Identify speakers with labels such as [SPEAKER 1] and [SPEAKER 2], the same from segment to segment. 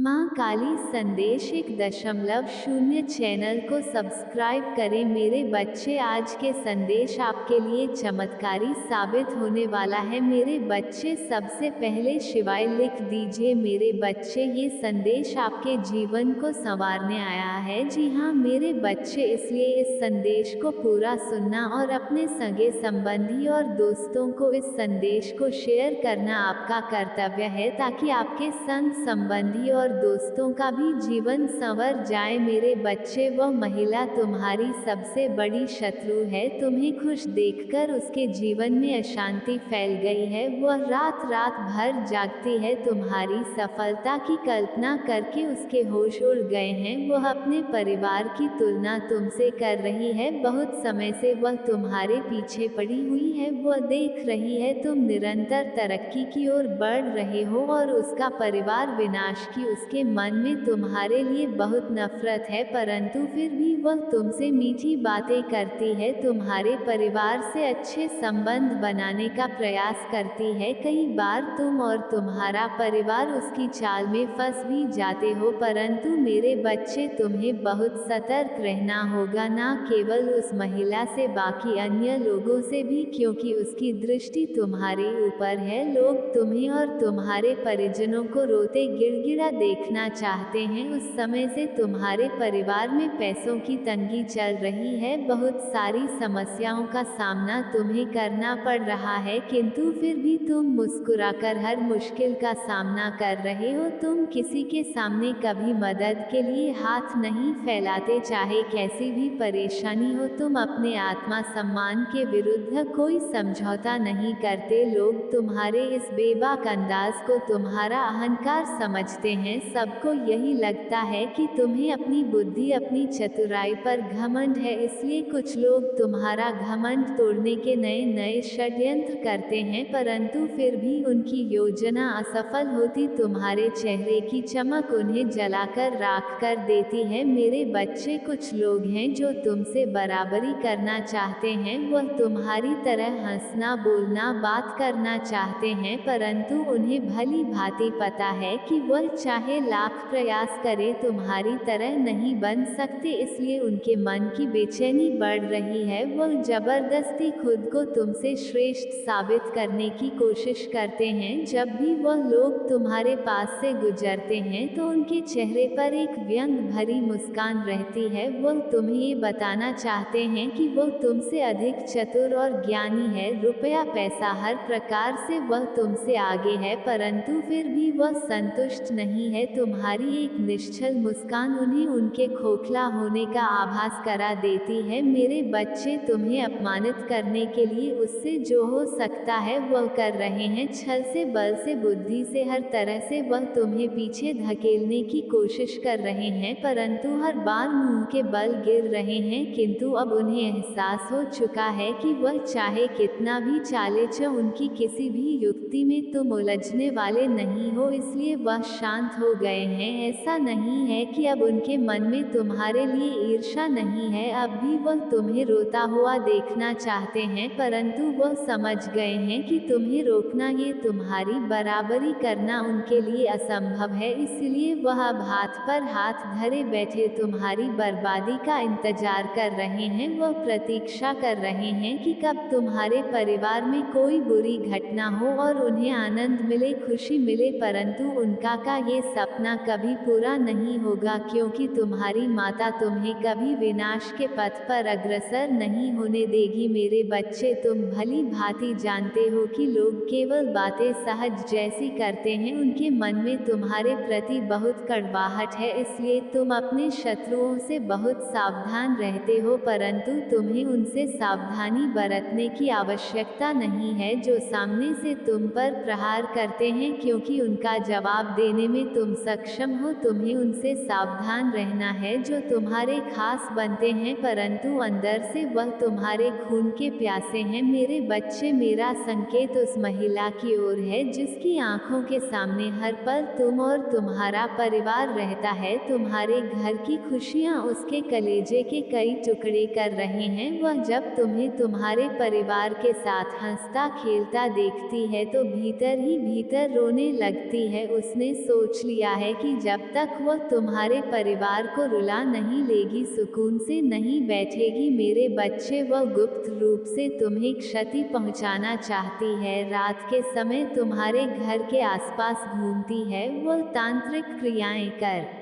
[SPEAKER 1] माँ काली संदेश 1.0 चैनल को सब्सक्राइब करें। मेरे बच्चे, आज के संदेश आपके लिए चमत्कारी साबित होने वाला है। मेरे बच्चे, सबसे पहले शिवाय लिख दीजिए। मेरे बच्चे, ये संदेश आपके जीवन को संवारने आया है। जी हाँ मेरे बच्चे, इसलिए इस संदेश को पूरा सुनना और अपने सगे संबंधी और दोस्तों को इस संदेश को शेयर करना आपका कर्तव्य है, ताकि आपके संग संबंधी और दोस्तों का भी जीवन संवर जाए। मेरे बच्चे, वह महिला तुम्हारी सबसे बड़ी शत्रु है। तुम्हें खुश देखकर उसके जीवन में अशांति फैल गई है। वह रात रात भर जागती है, तुम्हारी सफलता की कल्पना करके उसके होश उड़ गए हैं। वह अपने परिवार की तुलना तुमसे कर रही है। बहुत समय से वह तुम्हारे पीछे पड़ी हुई है। वह देख रही है तुम निरंतर तरक्की की ओर बढ़ रहे हो और उसका परिवार विनाश की। उसके मन में तुम्हारे लिए बहुत नफरत है, परंतु फिर भी वह तुमसे मीठी बातें करती है, तुम्हारे परिवार से अच्छे संबंध बनाने का प्रयास करती है। कई बार तुम और तुम्हारा परिवार उसकी चाल में फंस भी जाते हो, परंतु मेरे बच्चे, तुम्हें बहुत सतर्क रहना होगा, न केवल उस महिला से, बाकी अन्य लोगों से भी, क्योंकि उसकी दृष्टि तुम्हारे ऊपर है। लोग तुम्हें और तुम्हारे परिजनों को रोते गिड़गिड़ा देखना चाहते हैं। उस समय से तुम्हारे परिवार में पैसों की तंगी चल रही है। बहुत सारी समस्याओं का सामना तुम्हें करना पड़ रहा है, किंतु फिर भी तुम मुस्कुराकर हर मुश्किल का सामना कर रहे हो। तुम किसी के सामने कभी मदद के लिए हाथ नहीं फैलाते, चाहे कैसी भी परेशानी हो। तुम अपने आत्मा सम्मान के विरुद्ध कोई समझौता नहीं करते। लोग तुम्हारे इस बेबाक अंदाज को तुम्हारा अहंकार समझते हैं। सबको यही लगता है कि तुम्हें अपनी बुद्धि, अपनी चतुराई पर घमंड है, इसलिए कुछ लोग तुम्हारा घमंड तोड़ने के नए नए षड्यंत्र करते हैं, परंतु फिर भी उनकी योजना असफल होती। तुम्हारे चेहरे की चमक उन्हें जलाकर राख कर देती है। मेरे बच्चे, कुछ लोग हैं जो तुमसे बराबरी करना चाहते हैं। वह तुम्हारी तरह हंसना, बोलना, बात करना चाहते हैं, परंतु उन्हें भली भांति पता है कि वह चाहे लाख प्रयास करे, तुम्हारी तरह नहीं बन सकते। इसलिए उनके मन की बेचैनी बढ़ रही है। वह जबरदस्ती खुद को तुमसे श्रेष्ठ साबित करने की कोशिश करते हैं। जब भी वह लोग तुम्हारे पास से गुजरते हैं तो उनके चेहरे पर एक व्यंग भरी मुस्कान रहती है। वह तुम्हें ये बताना चाहते हैं कि वह तुमसे अधिक चतुर और ज्ञानी है। रुपया, पैसा, हर प्रकार से वह तुमसे आगे है, परंतु फिर भी वह संतुष्ट नहीं है। तुम्हारी एक निश्चल मुस्कान उन्हें उनके खोखला होने का आभास करा देती है। मेरे बच्चे, तुम्हें अपमानित करने के लिए उससे जो हो सकता है वह कर रहे हैं। छल से, बल से, बुद्धि से, हर तरह से वह तुम्हें पीछे धकेलने की कोशिश कर रहे हैं, परंतु हर बार मुंह के बल गिर रहे हैं। किंतु अब उन्हें एहसास हो चुका है कि वह चाहे कितना भी चाले, उनकी किसी भी युक्ति में तुम उलझने वाले नहीं हो, इसलिए वह शांत हो गए हैं। ऐसा नहीं है कि अब उनके मन में तुम्हारे लिए ईर्ष्या नहीं है, अब भी वह तुम्हें रोता हुआ देखना चाहते हैं, परंतु वह समझ गए हैं कि तुम्हें रोकना, ये तुम्हारी बराबरी करना उनके लिए असंभव है। इसलिए वह अब हाथ पर हाथ धरे बैठे तुम्हारी बर्बादी का इंतजार कर रहे हैं। वह प्रतीक्षा कर रहे हैं कि कब तुम्हारे परिवार में कोई बुरी घटना हो और उन्हें आनंद मिले, खुशी मिले, परंतु उनका ये सपना कभी पूरा नहीं होगा, क्योंकि तुम्हारी माता तुम्हें कभी विनाश के पथ पर अग्रसर नहीं होने देगी। मेरे बच्चे, तुम भली भांति जानते हो कि लोग केवल बातें सहज जैसी करते हैं, उनके मन में तुम्हारे प्रति बहुत कड़वाहट है, इसलिए तुम अपने शत्रुओं से बहुत सावधान रहते हो, परंतु तुम्हें उनसे सावधानी बरतने की आवश्यकता नहीं है जो सामने से तुम पर प्रहार करते हैं, क्योंकि उनका जवाब देने में तुम सक्षम हो। तुम्हें उनसे सावधान रहना है जो तुम्हारे खास बनते हैं, परंतु अंदर से वह तुम्हारे खून के प्यासे हैं। मेरे बच्चे, मेरा संकेत उस महिला की ओर है जिसकी आंखों के सामने हर पल तुम और तुम्हारा परिवार रहता है। तुम्हारे घर की खुशियां उसके कलेजे के कई टुकड़े कर रहे हैं। वह जब तुम्हें तुम्हारे परिवार के साथ हंसता खेलता देखती है तो भीतर ही भीतर रोने लगती है। उसने सोच लिया है कि जब तक वह तुम्हारे परिवार को रुला नहीं लेगी, सुकून से नहीं बैठेगी मेरे बच्चे, वह गुप्त रूप से तुम्हें क्षति पहुंचाना चाहती है। रात के समय तुम्हारे घर के आसपास घूमती है, वह तांत्रिक क्रियाएं कर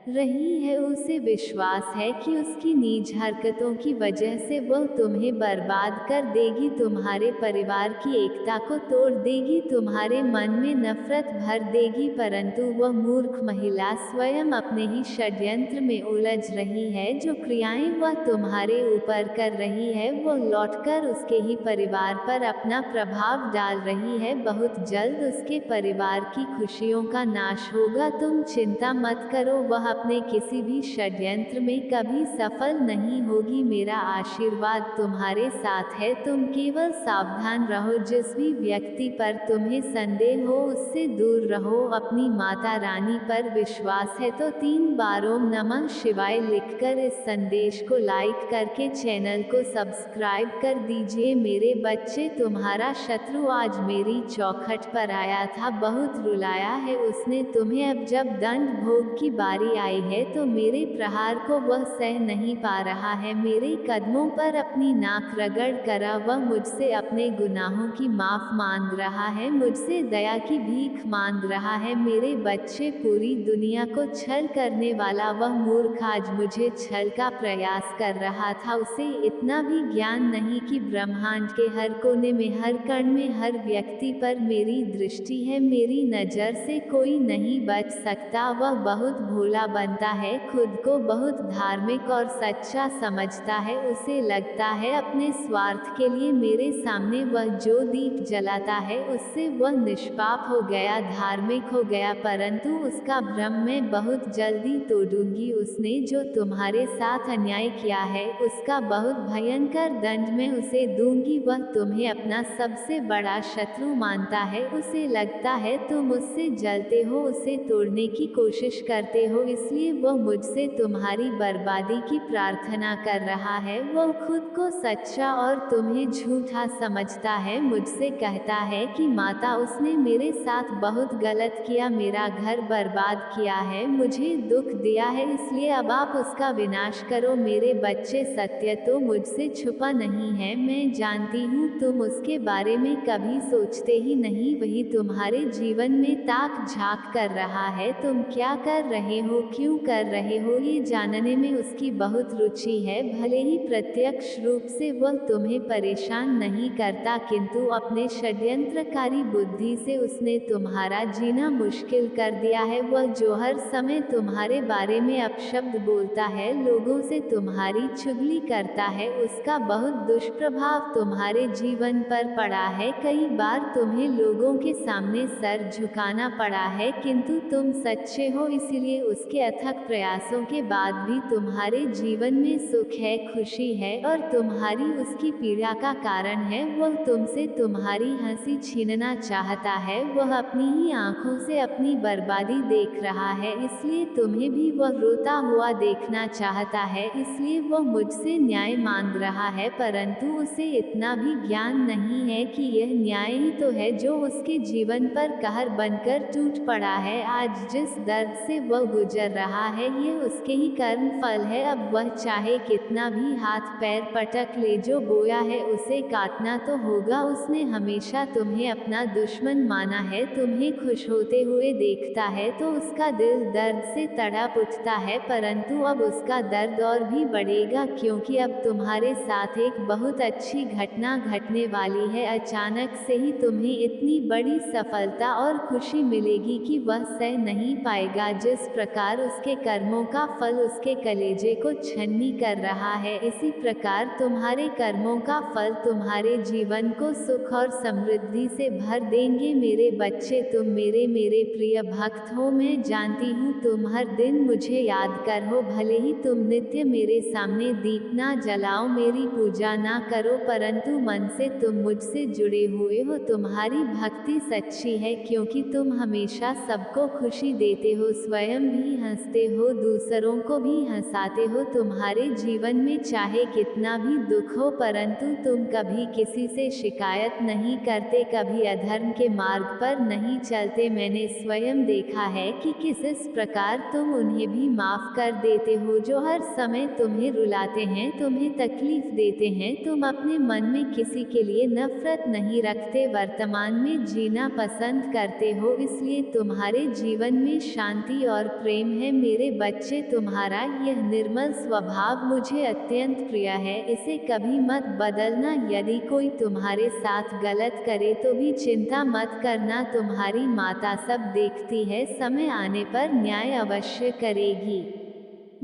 [SPEAKER 1] रही है। उसे विश्वास है कि उसकी नीच हरकतों की वजह से वह तुम्हें बर्बाद कर देगी, तुम्हारे परिवार की एकता को तोड़ देगी, तुम्हारे मन में नफरत भर देगी। परंतु वह मूर्ख महिला स्वयं अपने ही षड्यंत्र में उलझ रही है। जो क्रियाएं वह तुम्हारे ऊपर कर रही है, वह लौटकर उसके ही परिवार पर अपना प्रभाव डाल रही है। बहुत जल्द उसके परिवार की खुशियों का नाश होगा। तुम चिंता मत करो, वह अपने किसी भी षड्यंत्र में कभी सफल नहीं होगी। मेरा आशीर्वाद तुम्हारे साथ है, तुम केवल सावधान रहो। जिस भी व्यक्ति पर तुम्हें संदेह हो उससे दूर रहो। अपनी माता रानी पर विश्वास है तो 3 बार ओम नमः शिवाय लिखकर इस संदेश को लाइक करके चैनल को सब्सक्राइब कर दीजिए। मेरे बच्चे, तुम्हारा शत्रु आज मेरी चौखट पर आया था, बहुत रुलाया है उसने तुम्हें। अब जब दंड भोग की बारी आई है तो मेरे प्रहार को वह सह नहीं पा रहा है। मेरे कदमों पर अपनी नाक रगड़ कर वह मुझसे अपने गुनाहों की माफ मांग रहा है, मुझसे दया की भीख मांग रहा है। मेरे बच्चे, पूरी दुनिया को छल करने वाला वह मूर्ख आज मुझे छल का प्रयास कर रहा था। उसे इतना भी ज्ञान नहीं कि ब्रह्मांड के हर कोने में, हर कण में, हर व्यक्ति पर मेरी दृष्टि है, मेरी नज़र से कोई नहीं बच सकता। वह बहुत भोला बनता है, खुद को बहुत धार्मिक और सच्चा समझता है। उसे लगता है अपने स्वार्थ के लिए मेरे सामने वह जो दीप जलाता है उससे वह निष्पाप हो गया, धार्मिक हो गया। परंतु उसका भ्रम मैं बहुत जल्दी तोड़ूंगी। उसने जो तुम्हारे साथ अन्याय किया है उसका बहुत भयंकर दंड मैं उसे दूंगी। वह तुम्हें अपना सबसे बड़ा शत्रु मानता है, उसे लगता है तुम उससे जलते हो, उसे तोड़ने की कोशिश करते हो, इसलिए वह मुझसे तुम्हारी बर्बादी की प्रार्थना कर रहा है। वह खुद को सच्चा और तुम्हें झूठा समझता है। मुझसे कहता है कि माता, उसने मेरे साथ बहुत गलत किया, मेरा घर बर्बाद किया है, मुझे दुख दिया है, इसलिए अब आप उसका विनाश करो। मेरे बच्चे, सत्य तो मुझसे छुपा नहीं है, मैं जानती हूँ तुम उसके बारे में कभी सोचते ही नहीं। वही तुम्हारे जीवन में ताक झांक कर रहा है, तुम क्या कर रहे हो, क्यों कर रहे हो, ये जानने में उसकी बहुत रुचि है। भले ही प्रत्यक्ष रूप से वह तुम्हें परेशान नहीं करता, किंतु अपने षड्यंत्रकारी बुद्धि से उसने तुम्हारा जीना मुश्किल कर दिया है। वह जो हर समय तुम्हारे बारे में अपशब्द बोलता है, लोगों से तुम्हारी चुगली करता है, उसका बहुत दुष्प्रभाव तुम्हारे जीवन पर पड़ा है। कई बार तुम्हें लोगों के सामने सर झुकाना पड़ा है, किंतु तुम सच्चे हो, इसीलिए उसके अथक प्रयासों के बाद भी तुम्हारे जीवन में सुख है, खुशी है, और तुम्हारी उसकी पीड़ा का कारण है। वह तुमसे तुम्हारी हंसी छीनना चाहता है, वह अपनी ही आंखों से अपनी बर्बादी देख रहा है, इसलिए तुम्हें भी वह रोता हुआ देखना चाहता है, इसलिए वह मुझसे न्याय मांग रहा है। परंतु उसे इतना भी ज्ञान नहीं है कि यह न्याय ही तो है जो उसके जीवन पर कहर बनकर टूट पड़ा है। आज जिस दर्द से वह गुजर रहा है, यह उसके ही कर्म फल है। अब वह चाहे कितना भी हाथ पैर पटक ले, जो बोया है उसे काटना तो होगा। उसने हमेशा तुम्हें अपना दुश्मन माना है, तुम्हें खुश होते हुए देखता है तो उसका दिल दर्द से तड़प उठता है। परंतु अब उसका दर्द और भी बढ़ेगा, क्योंकि अब तुम्हारे साथ एक बहुत अच्छी घटना घटने वाली है। अचानक से ही तुम्हें इतनी बड़ी सफलता और खुशी मिलेगी कि वह सह नहीं पाएगा। जिस प्रकार उसके कर्मों का फल उसके कलेजे को छन्नी कर रहा है, इसी प्रकार तुम्हारे कर्मों का फल तुम्हारे जीवन को सुख और समृद्धि से भर देंगे। मेरे बच्चे, तुम मेरे प्रिय भक्त हो। मैं जानती हूँ तुम हर दिन मुझे याद कर हो, भले ही तुम नित्य मेरे सामने दीप ना जलाओ, मेरी पूजा ना करो, परंतु मन से तुम मुझसे जुड़े हुए हो। तुम्हारी भक्ति सच्ची है, क्योंकि तुम हमेशा सबको खुशी देते हो, स्वयं भी हंसते हो, दूसरों को भी हंसाते हो। तुम्हारे जीवन में चाहे कितना भी दुख हो, परंतु तुम कभी किसी से शिकायत नहीं करते, कभी अधर्म के मार्ग पर नहीं चलते। मैंने स्वयं देखा है कि किस प्रकार तुम उन्हें भी माफ कर देते हो जो हर समय तुम्हें रुलाते हैं, तुम्हें तकलीफ देते हैं। तुम अपने मन में किसी के लिए नफरत नहीं रखते, वर्तमान में जीना पसंद करते हो, इसलिए तुम्हारे जीवन में शांति और प्रेम है। मेरे बच्चे, तुम्हारा यह निर्मल स्वभाव मुझे अत्यंत प्रिय है, इसे कभी मत बदलना। यदि कोई तुम्हारे साथ गलत करे तो भी चिंता मत करना, तुम्हारी माता सब देखती है, समय आने पर न्याय अवश्य करेगी।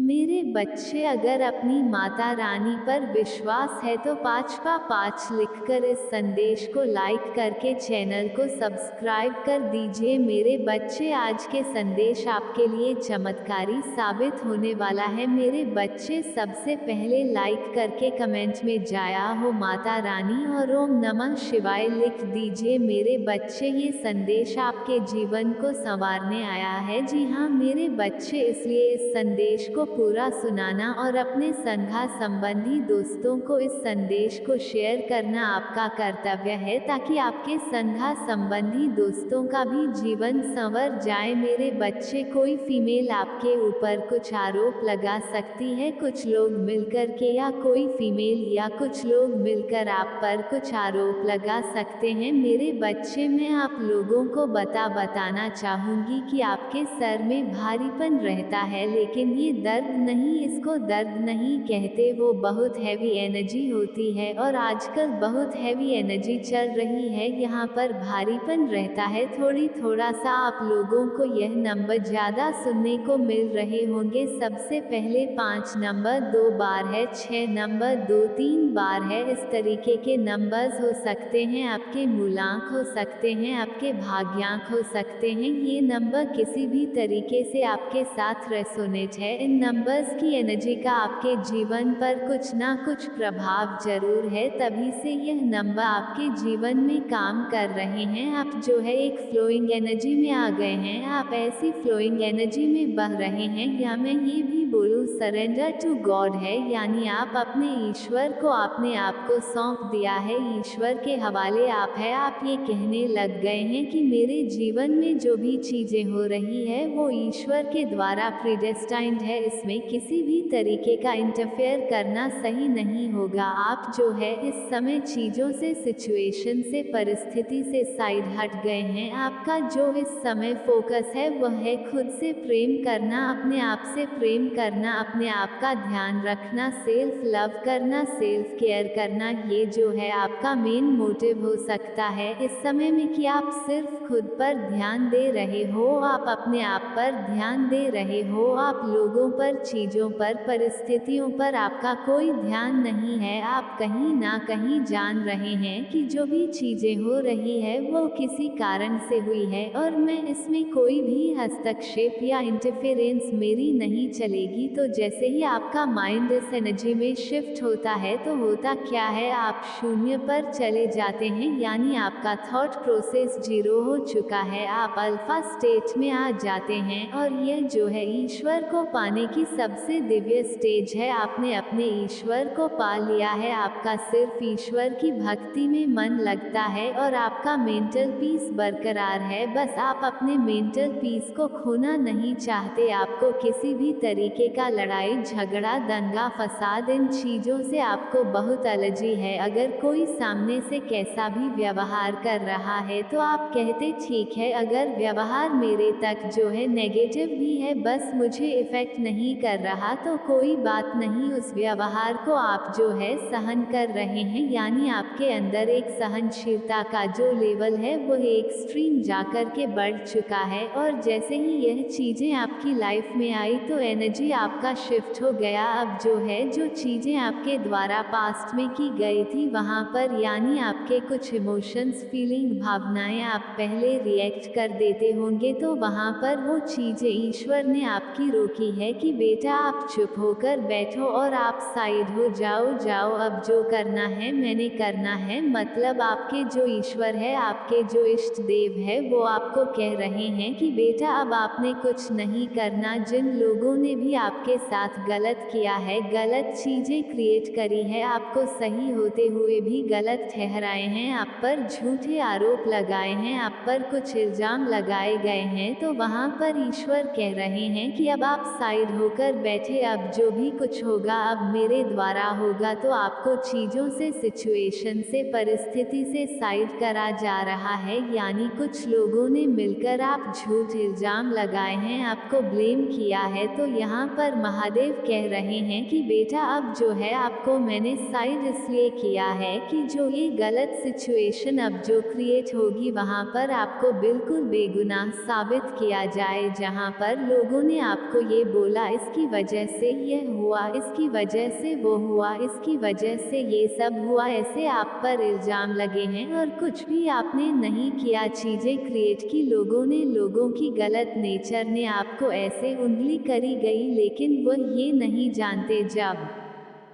[SPEAKER 1] मेरे बच्चे, अगर अपनी माता रानी पर विश्वास है तो 5 लिखकर इस संदेश को लाइक करके चैनल को सब्सक्राइब कर दीजिए। मेरे बच्चे, आज के संदेश आपके लिए चमत्कारी साबित होने वाला है। मेरे बच्चे, सबसे पहले लाइक करके कमेंट में जय हो माता रानी और ओम नमः शिवाय लिख दीजिए। मेरे बच्चे, ये संदेश आपके जीवन को संवारने आया है। जी हाँ मेरे बच्चे, इसलिए इस संदेश को पूरा सुनाना और अपने संघा संबंधी दोस्तों को इस संदेश को शेयर करना आपका कर्तव्य है, ताकि आपके संघा संबंधी दोस्तों का भी जीवन संवर जाए। मेरे बच्चे, कोई फीमेल आपके ऊपर कुछ आरोप लगा सकती है, कुछ लोग मिलकर के, या कोई फीमेल या कुछ लोग मिलकर आप पर कुछ आरोप लगा सकते हैं। मेरे बच्चे, मैं आप लोगों को बताना चाहूँगी कि आपके सर में भारीपन रहता है, लेकिन ये दर्द नहीं, इसको दर्द नहीं कहते, वो बहुत हैवी एनर्जी होती है और आजकल बहुत हैवी एनर्जी चल रही है। यहाँ पर भारीपन रहता है, थोड़ा सा आप लोगों को यह नंबर ज़्यादा सुनने को मिल रहे होंगे। सबसे पहले 5 नंबर 2 बार है, 6 नंबर 2-3 बार है। इस तरीके के नंबर्स हो सकते हैं, आपके मूलांक हो सकते हैं, आपके भाग्यांक हो सकते हैं। ये नंबर किसी भी तरीके से आपके साथ रेसोनेट है। इन नंबर्स की एनर्जी का आपके जीवन पर कुछ ना कुछ प्रभाव जरूर है, तभी से यह नंबर आपके जीवन में काम कर रहे हैं। आप जो है एक फ्लोइंग एनर्जी में आ गए हैं, आप ऐसी फ्लोइंग एनर्जी में बह रहे हैं, या मैं ये भी बोलूँ सरेंडर टू गॉड है, यानी आप अपने ईश्वर को, आपने आपको सौंप दिया है, ईश्वर के हवाले आप है। आप ये कहने लग गए हैं कि मेरे जीवन में जो भी चीज़ें हो रही है वो ईश्वर के द्वारा प्रीडेस्टाइंड है, इसमें किसी भी तरीके का इंटरफेयर करना सही नहीं होगा। आप जो है इस समय चीज़ों से, सिचुएशन से, परिस्थिति से साइड हट गए हैं। आपका जो इस समय फोकस है वह है खुद से प्रेम करना, अपने आप से प्रेम करना, अपने आप का ध्यान रखना, सेल्फ लव करना, सेल्फ केयर करना। ये जो है आपका मेन मोटिव हो सकता है इस समय में, कि आप सिर्फ खुद पर ध्यान दे रहे हो, आप अपने आप पर ध्यान दे रहे हो, आप लोगों पर, चीज़ों पर, परिस्थितियों पर आपका कोई ध्यान नहीं है। आप कहीं ना कहीं जान रहे हैं कि जो भी चीज़ें हो रही है वो किसी कारण से हुई है, और मैं इसमें कोई भी हस्तक्षेप या इंटरफेरेंस मेरी नहीं चलेगी। तो जैसे ही आपका माइंड इस एनर्जी में शिफ्ट होता है तो होता क्या है, आप शून्य पर चले जाते हैं, यानी आपका थॉट प्रोसेस जीरो हो चुका है, आप अल्फा स्टेट में आ जाते हैं। और यह जो है ईश्वर को पाने की सबसे दिव्य स्टेज है। आपने अपने ईश्वर को पा लिया है, आपका सिर्फ ईश्वर की भक्ति में मन लगता है और आपका मेंटल पीस बरकरार है। बस आप अपने मेंटल पीस को खोना नहीं चाहते, आपको किसी भी तरीके का लड़ाई झगड़ा, दंगा फसाद, इन चीज़ों से आपको बहुत एलर्जी है। अगर कोई सामने से कैसा भी व्यवहार कर रहा है तो आप कहते ठीक है, अगर व्यवहार मेरे तक जो है नेगेटिव भी है, बस मुझे इफेक्ट नहीं कर रहा तो कोई बात नहीं, उस व्यवहार को आप जो है सहन कर रहे हैं, यानी आपके अंदर एक सहनशीलता का जो लेवल है वो एक्सट्रीम जाकर के बढ़ चुका है। और जैसे ही यह चीज़ें आपकी लाइफ में आई तो एनर्जी एनर्जी आपका शिफ्ट हो गया। अब जो है जो चीज़ें आपके द्वारा पास्ट में की गई थी वहाँ पर, यानी आपके कुछ इमोशंस, फीलिंग, भावनाएं आप पहले रिएक्ट कर देते होंगे, तो वहाँ पर वो चीज़ें ईश्वर ने आपकी रोकी है कि बेटा आप चुप होकर बैठो और आप साइड हो जाओ, जाओ अब जो करना है मैंने करना है। मतलब आपके जो ईश्वर है, आपके जो इष्ट देव है, वो आपको कह रहे हैं कि बेटा अब आपने कुछ नहीं करना। जिन लोगों ने भी आपके साथ गलत किया है, गलत चीजें क्रिएट करी है, आपको सही होते हुए भी गलत ठहराए हैं, आप पर झूठे आरोप लगाए हैं, आप पर कुछ इल्जाम लगाए गए हैं, तो वहाँ पर ईश्वर कह रहे हैं कि अब आप साइड होकर बैठे, अब जो भी कुछ होगा अब मेरे द्वारा होगा। तो आपको चीजों से, सिचुएशन से, परिस्थिति से साइड करा जा रहा है, यानी कुछ लोगों ने मिलकर आप झूठ इल्जाम लगाए हैं, आपको ब्लेम किया है। तो यहाँ पर महादेव कह रहे हैं कि बेटा अब जो है आपको मैंने साइड इसलिए किया है कि जो ये गलत सिचुएशन अब जो क्रिएट होगी वहाँ पर आपको बिल्कुल बेगुनाह साबित किया जाए। जहाँ पर लोगों ने आपको ये बोला इसकी वजह से ये हुआ, इसकी वजह से वो हुआ, इसकी वजह से ये सब हुआ, ऐसे आप पर इल्जाम लगे हैं और कुछ भी आपने नहीं किया, चीजें क्रिएट की लोगों ने, लोगों की गलत नेचर ने आपको ऐसे उंगली करी गई, लेकिन वह ये नहीं जानते जब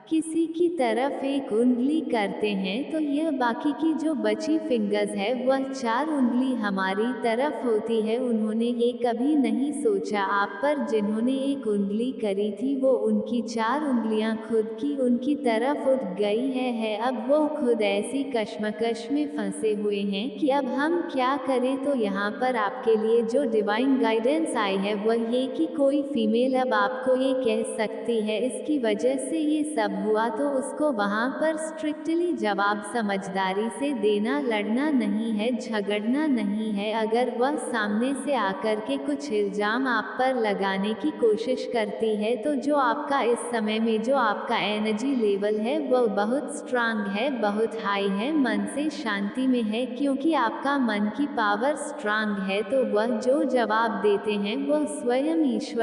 [SPEAKER 1] किसी की तरफ एक उंगली करते हैं तो यह बाकी की जो बची फिंगर्स है वह 4 उंगली हमारी तरफ होती है। उन्होंने ये कभी नहीं सोचा आप पर जिन्होंने एक उंगली करी थी, वो उनकी 4 उंगलियां खुद की उनकी तरफ उठ गई है। अब वो खुद ऐसी कश्मकश में फंसे हुए हैं कि अब हम क्या करें। तो यहाँ पर आपके लिए जो डिवाइन गाइडेंस आई है वह ये कि कोई फीमेल अब आपको ये कह सकती है इसकी वजह से ये सब हुआ, तो उसको वहाँ पर स्ट्रिक्टली जवाब समझदारी से देना, लड़ना नहीं है, झगड़ना नहीं है। अगर वह सामने से आकर के कुछ इल्जाम आप पर लगाने की कोशिश करती है, तो जो आपका इस समय में जो आपका एनर्जी लेवल है वह बहुत स्ट्रांग है, बहुत हाई है, मन से शांति में है, क्योंकि आपका मन की पावर स्ट्रांग है। तो वह जो जवाब देते हैं वह स्वयं ईश्वर